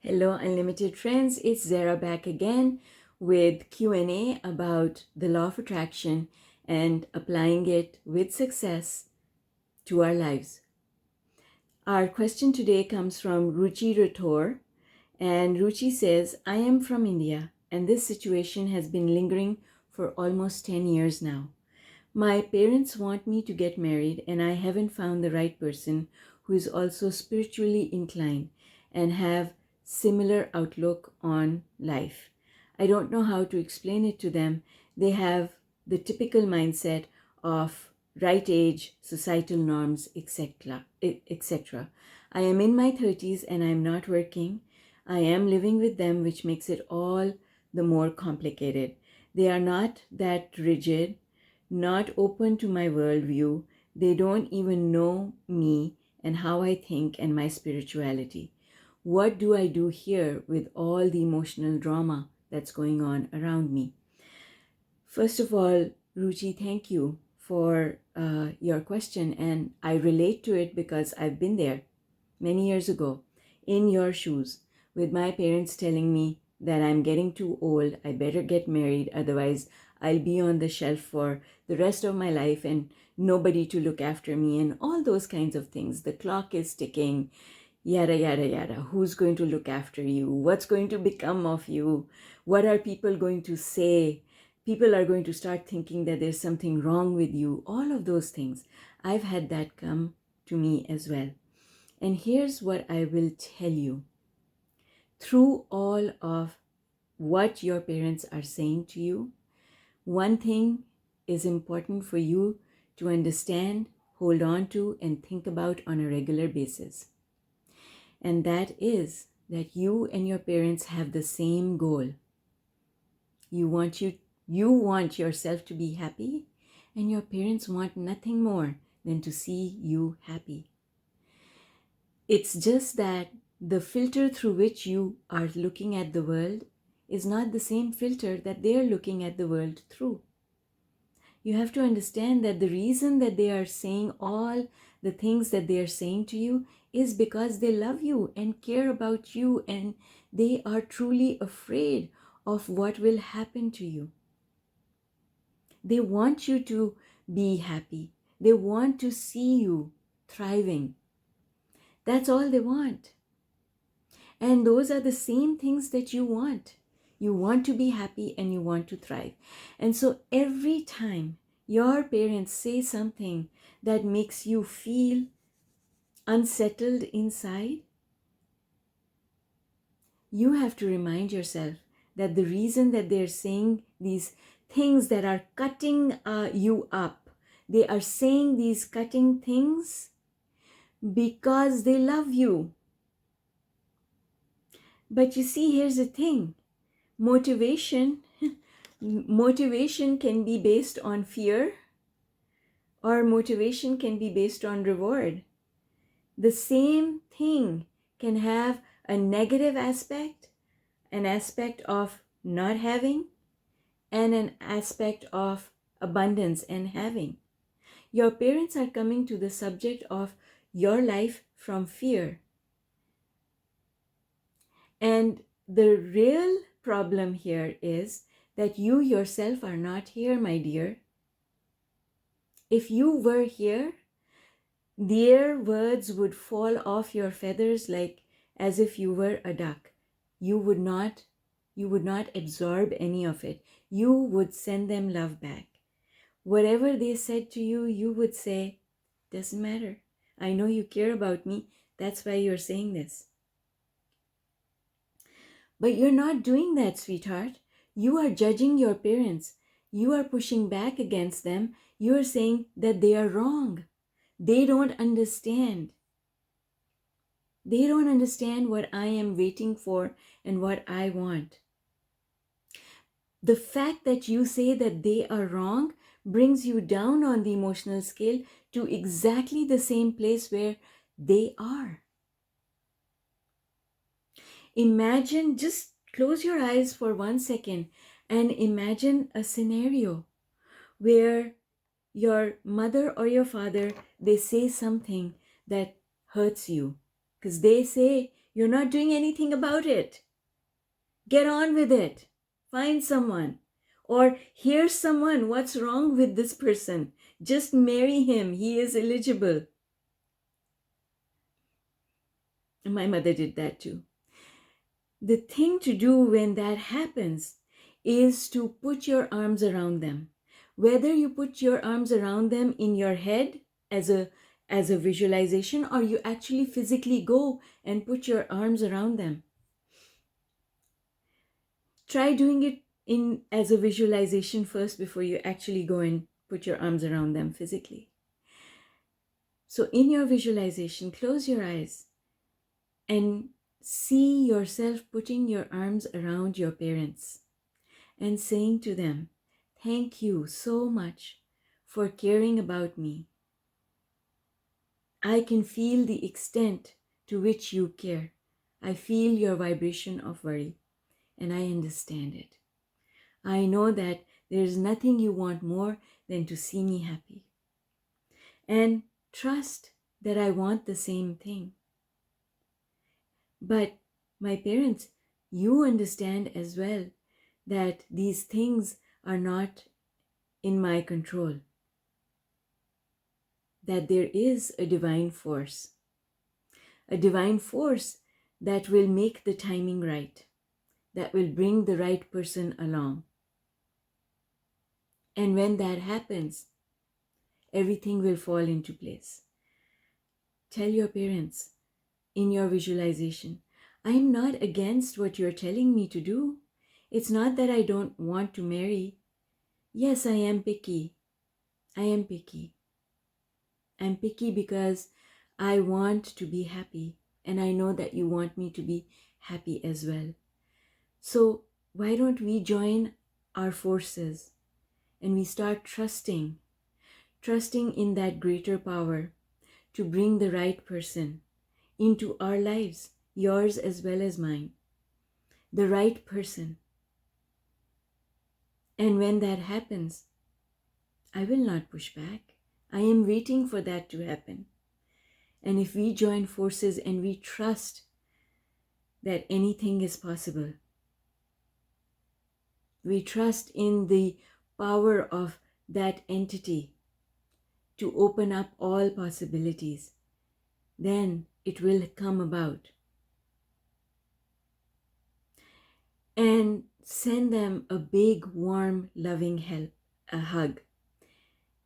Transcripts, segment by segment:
Hello, unlimited friends. It's Zehra back again with Q&A about the law of attraction and applying it with success to our lives. Our question today comes from Ruchi Rathore, and Ruchi says, I am from India and this situation has been lingering for almost 10 years now. My parents want me to get married and I haven't found the right person who is also spiritually inclined and have similar outlook on life. I don't know how to explain it to them. They have the typical mindset of right age, societal norms, etc. etc. I am in my 30s and I am not working. I am living with them, which makes it all the more complicated. They are not that rigid, not open to my worldview. They don't even know me and how I think and my spirituality. What do I do here with all the emotional drama that's going on around me? First of all, Ruchi, thank you for your question. And I relate to it because I've been there many years ago in your shoes with my parents telling me that I'm getting too old. I better get married. Otherwise, I'll be on the shelf for the rest of my life and nobody to look after me and all those kinds of things. The clock is ticking. Yada, yada, yada. Who's going to look after you? What's going to become of you? What are people going to say? People are going to start thinking that there's something wrong with you. All of those things. I've had that come to me as well. And here's what I will tell you. Through all of what your parents are saying to you, one thing is important for you to understand, hold on to, and think about on a regular basis. And that is that you and your parents have the same goal. You want yourself to be happy, and your parents want nothing more than to see you happy. It's just that the filter through which you are looking at the world is not the same filter that they are looking at the world through. You have to understand that the reason that they are saying all the things that they are saying to you is because they love you and care about you, and they are truly afraid of what will happen to you. They want you to be happy. They want to see you thriving. That's all they want. And those are the same things that you want. You want to be happy and you want to thrive. And so every time your parents say something that makes you feel unsettled inside, you have to remind yourself that the reason that they're saying these things that are cutting you up, they are saying these cutting things because they love you. But you see, here's the thing. Motivation can be based on fear, or motivation can be based on reward. The same thing can have a negative aspect, an aspect of not having, and an aspect of abundance and having. Your parents are coming to the subject of your life from fear. And the real problem here is that you yourself are not here, my dear. If you were here, their words would fall off your feathers like as if you were a duck. You would not absorb any of it. You would send them love back. Whatever they said to you, you would say, doesn't matter. I know you care about me. That's why you're saying this. But you're not doing that, sweetheart. You are judging your parents. You are pushing back against them. You are saying that they are wrong. They don't understand. They don't understand what I am waiting for and what I want. The fact that you say that they are wrong brings you down on the emotional scale to exactly the same place where they are. Imagine, just close your eyes for 1 second and imagine a scenario where your mother or your father, they say something that hurts you because they say You're not doing anything about it. Get on with it. Find someone. Or here's someone. What's wrong with this person? Just marry him. He is eligible. And my mother did that too. The thing to do when that happens is to put your arms around them. Whether you put your arms around them in your head as a visualization, or you actually physically go and put your arms around them. Try doing it as a visualization first before you actually go and put your arms around them physically. So in your visualization, close your eyes and see yourself putting your arms around your parents and saying to them, "Thank you so much for caring about me. I can feel the extent to which you care. I feel your vibration of worry, and I understand it. I know that there is nothing you want more than to see me happy. And trust that I want the same thing. But my parents, you understand as well that these things are not in my control. That there is a divine force that will make the timing right, that will bring the right person along. And when that happens, everything will fall into place." Tell your parents in your visualization, "I am not against what you're telling me to do. It's not that I don't want to marry. Yes, I am picky. I am picky. I'm picky because I want to be happy, and I know that you want me to be happy as well. So why don't we join our forces and we start trusting in that greater power to bring the right person into our lives, yours as well as mine, the right person. And when that happens, I will not push back. I am waiting for that to happen. And if we join forces and we trust that anything is possible, we trust in the power of that entity to open up all possibilities, then it will come about. And send them a big, warm, loving a hug.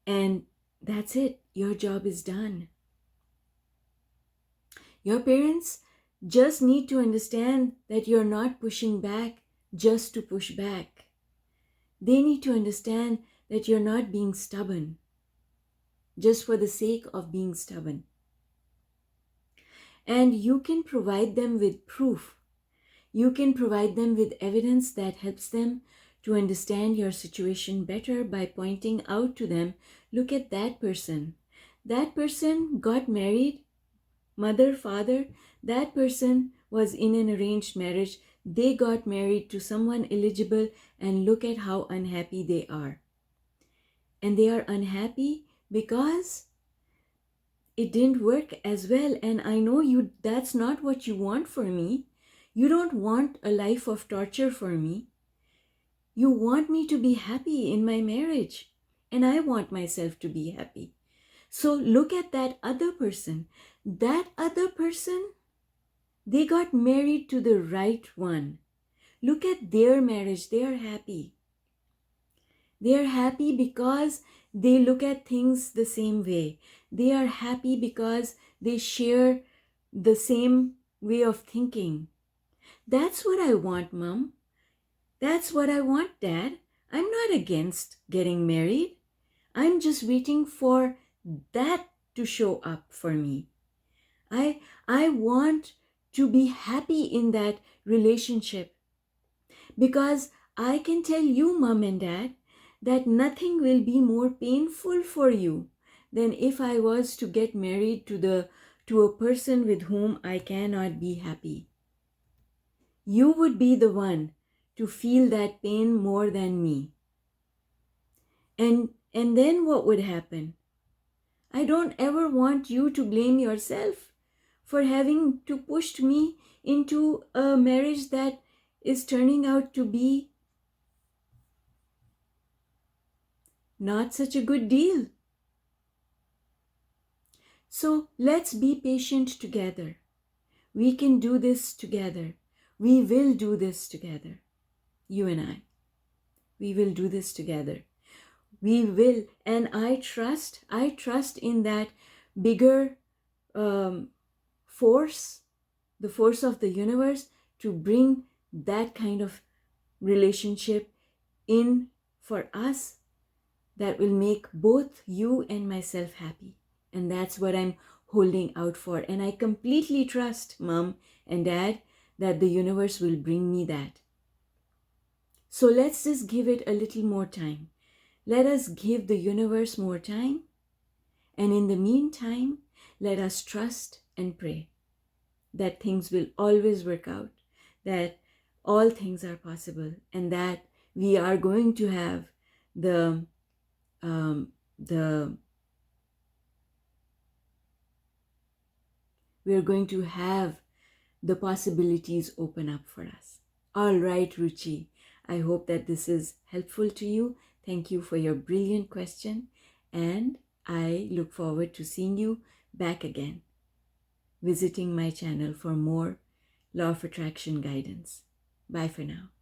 And that's it. Your job is done. Your parents just need to understand that you're not pushing back just to push back. They need to understand that you're not being stubborn just for the sake of being stubborn. And you can provide them with proof. You can provide them with evidence that helps them to understand your situation better by pointing out to them, "Look at that person. That person got married, mother, father. That person was in an arranged marriage. They got married to someone eligible, and look at how unhappy they are. And they are unhappy because it didn't work as well. And I know that's not what you want for me. You don't want a life of torture for me. You want me to be happy in my marriage, and I want myself to be happy. So look at that other person. That other person, they got married to the right one. Look at their marriage. They are happy. They are happy because they look at things the same way. They are happy because they share the same way of thinking. That's what I want, Mom. That's what I want, Dad. I'm not against getting married. I'm just waiting for that to show up for me. I want to be happy in that relationship, because I can tell you, Mom and Dad, that nothing will be more painful for you than if I was to get married to a person with whom I cannot be happy. You would be the one to feel that pain more than me. And then what would happen? I don't ever want you to blame yourself for having to push me into a marriage that is turning out to be not such a good deal. So let's be patient together. We can do this together. We will do this together. You and I. We will do this together. We will. And I trust in that bigger force, the force of the universe, to bring that kind of relationship in for us that will make both you and myself happy. And that's what I'm holding out for. And I completely trust, Mom and Dad, that the universe will bring me that. So let's just give it a little more time. Let us give the universe more time. And in the meantime, let us trust and pray that things will always work out, that all things are possible, and that we are going to have we're going to have the possibilities open up for us. All right, Ruchi, I hope that this is helpful to you. Thank you for your brilliant question, and I look forward to seeing you back again, visiting my channel for more Law of Attraction guidance. Bye for now.